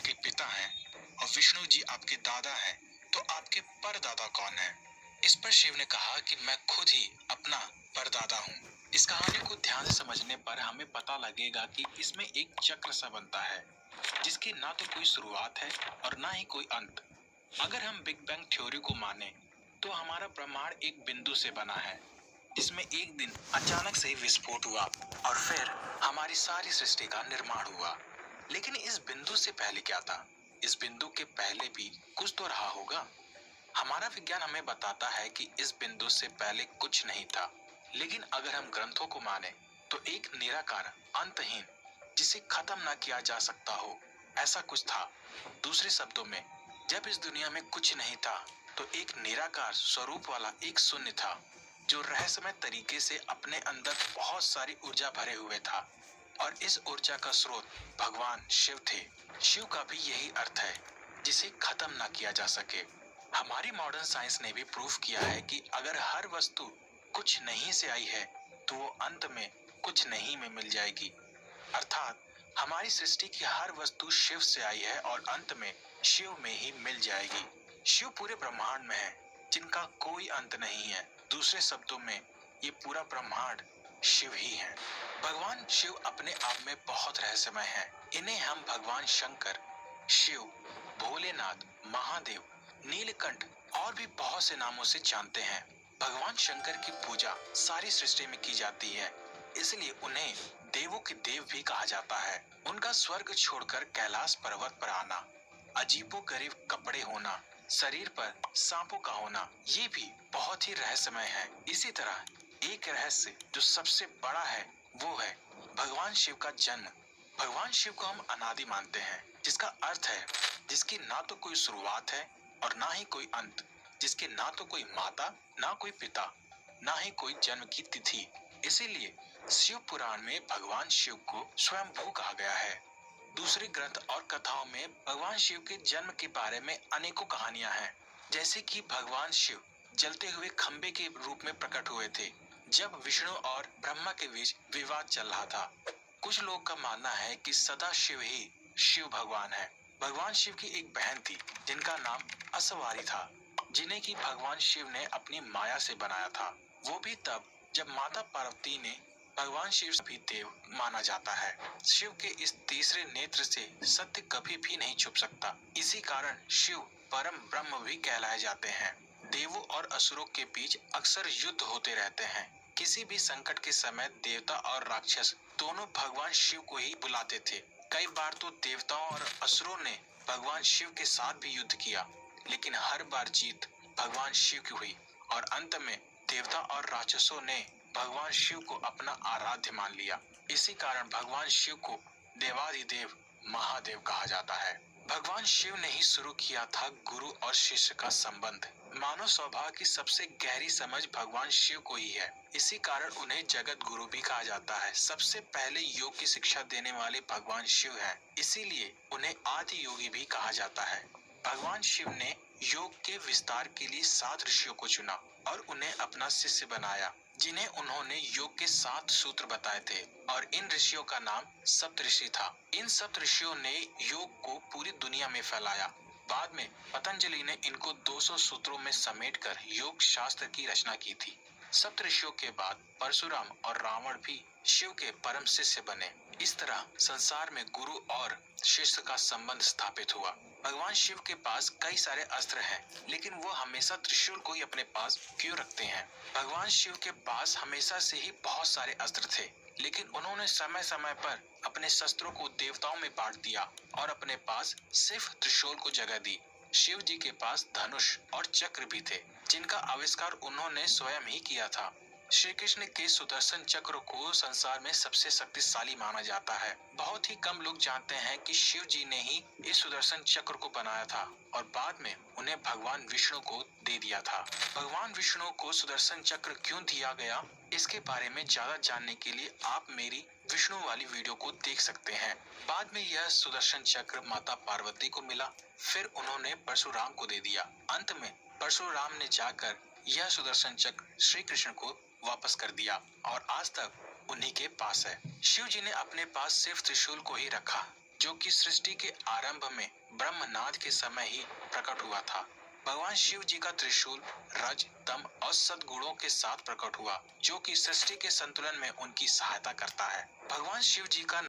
आपके पिता हैं और विष्णु जी आपके दादा हैं, तो आपके परदादा कौन है? इस पर शिव ने कहा कि मैं खुद ही अपना परदादा हूँ। इस कहानी को ध्यान से समझने पर हमें पता लगेगा कि इसमें एक चक्र सा बनता है जिसकी ना तो कोई शुरुआत है और ना ही कोई अंत। अगर हम बिग बैंग थ्योरी को माने तो हमारा ब्रह्मांड एक बिंदु से बना है जिसमें एक दिन अचानक से विस्फोट हुआ और फिर हमारी सारी सृष्टि का निर्माण हुआ। लेकिन इस बिंदु से पहले क्या था? इस बिंदु के पहले भी कुछ तो रहा होगा। हमारा विज्ञान हमें बताता है कि इस बिंदु से पहले कुछ नहीं था, लेकिन अगर हम ग्रंथों को माने तो एक निराकार अंतहीन जिसे खत्म ना किया जा सकता हो ऐसा कुछ था। दूसरे शब्दों में, जब इस दुनिया में कुछ नहीं था तो एक निराकार स्वरूप वाला एक शून्य था जो रहस्यमय तरीके से अपने अंदर बहुत सारी ऊर्जा भरे हुए था और इस ऊर्जा का स्रोत भगवान शिव थे। शिव का भी यही अर्थ है, जिसे खत्म ना किया जा सके। हमारी मॉडर्न साइंस ने भी प्रूफ किया है कि अगर हर वस्तु कुछ नहीं से आई है तो वो अंत में कुछ नहीं में मिल जाएगी। अर्थात हमारी सृष्टि की हर वस्तु शिव से आई है और अंत में शिव में ही मिल जाएगी। शिव पूरे ब्रह्मांड में है जिनका कोई अंत नहीं है। दूसरे शब्दों में, ये पूरा ब्रह्मांड शिव ही है। भगवान शिव अपने आप में बहुत रहस्यमय हैं। इन्हें हम भगवान शंकर, शिव, भोलेनाथ, महादेव, नीलकंठ और भी बहुत से नामों से जानते हैं। भगवान शंकर की पूजा सारी सृष्टि में की जाती है, इसलिए उन्हें देवों के देव भी कहा जाता है। उनका स्वर्ग छोड़कर कैलाश पर्वत पर आना, अजीबोगरीब कपड़े होना, शरीर पर सांपों का होना, ये भी बहुत ही रहस्यमय है। इसी तरह एक रहस्य जो सबसे बड़ा है वो है भगवान शिव का जन्म। भगवान शिव को हम अनादि मानते हैं, जिसका अर्थ है जिसकी ना तो कोई शुरुआत है और ना ही कोई अंत, जिसके ना तो कोई माता, ना कोई पिता, ना ही कोई जन्म की तिथि। इसीलिए शिव पुराण में भगवान शिव को स्वयंभू कहा गया है। दूसरे ग्रंथ और कथाओं में भगवान शिव के जन्म के बारे में अनेकों कहानियां हैं, जैसे कि भगवान शिव जलते हुए खंबे के रूप में प्रकट हुए थे जब विष्णु और ब्रह्मा के बीच विवाद चल रहा था। कुछ लोग का मानना है कि सदा शिव ही शिव भगवान है। भगवान शिव की एक बहन थी जिनका नाम असवारी था, जिन्हें कि भगवान शिव ने अपनी माया से बनाया था। वो भी तब जब माता पार्वती ने भगवान शिव भी देव माना जाता है। शिव के इस तीसरे नेत्र से सत्य कभी भी नहीं छुप सकता। इसी कारण शिव परम ब्रह्म भी कहलाए जाते हैं। देवों और असुरों के बीच अक्सर युद्ध होते रहते हैं। किसी भी संकट के समय देवता और राक्षस दोनों भगवान शिव को ही बुलाते थे। कई बार तो देवताओं और असुरों ने भगवान शिव के साथ भी युद्ध किया, लेकिन हर बार जीत भगवान शिव की हुई और अंत में देवता और राक्षसों ने भगवान शिव को अपना आराध्य मान लिया। इसी कारण भगवान शिव को देवाधिदेव महादेव कहा जाता है। भगवान शिव ने ही शुरू किया था गुरु और शिष्य का संबंध। मानव स्वभाव की सबसे गहरी समझ भगवान शिव को ही है। इसी कारण उन्हें जगत गुरु भी कहा जाता है। सबसे पहले योग की शिक्षा देने वाले भगवान शिव हैं, इसीलिए उन्हें आदि योगी भी कहा जाता है। भगवान शिव ने योग के विस्तार के लिए 7 ऋषियों को चुना और उन्हें अपना शिष्य बनाया, जिन्हें उन्होंने योग के 7 सूत्र बताए थे और इन ऋषियों का नाम सप्तऋषि था। इन सप्तऋषियों ने योग को पूरी दुनिया में फैलाया। बाद में पतंजलि ने इनको 200 सूत्रों में समेटकर योग शास्त्र की रचना की थी। सप्तऋषियों के बाद परशुराम और रावण भी शिव के परम शिष्य बने। इस तरह संसार में गुरु और शिष्य का संबंध स्थापित हुआ। भगवान शिव के पास कई सारे अस्त्र हैं, लेकिन वो हमेशा त्रिशूल को ही अपने पास क्यों रखते हैं? भगवान शिव के पास हमेशा से ही बहुत सारे अस्त्र थे, लेकिन उन्होंने समय समय पर अपने शस्त्रों को देवताओं में बांट दिया और अपने पास सिर्फ त्रिशूल को जगह दी। शिव जी के पास धनुष और चक्र भी थे, जिनका आविष्कार उन्होंने स्वयं ही किया था। श्री कृष्ण के सुदर्शन चक्र को संसार में सबसे शक्तिशाली माना जाता है। बहुत ही कम लोग जानते हैं कि शिव जी ने ही इस सुदर्शन चक्र को बनाया था और बाद में उन्हें भगवान विष्णु को दे दिया था। भगवान विष्णु को सुदर्शन चक्र क्यों दिया गया, इसके बारे में ज्यादा जानने के लिए आप मेरी विष्णु वाली वीडियो को देख सकते हैं। बाद में यह सुदर्शन चक्र माता पार्वती को मिला, फिर उन्होंने परशुराम को दे दिया। अंत में परशुराम ने जाकर यह सुदर्शन चक्र श्री कृष्ण को वापस कर दिया और आज तक उन्हीं के पास है। शिव जी ने अपने पास सिर्फ त्रिशूल को ही रखा, जो कि सृष्टि के आरंभ में ब्रह्मनाद के समय ही प्रकट हुआ था। भगवान शिव जी का त्रिशूल रज, तम और सद्गुणों के साथ प्रकट हुआ, जो कि सृष्टि के संतुलन में उनकी सहायता करता है। भगवान शिव जी का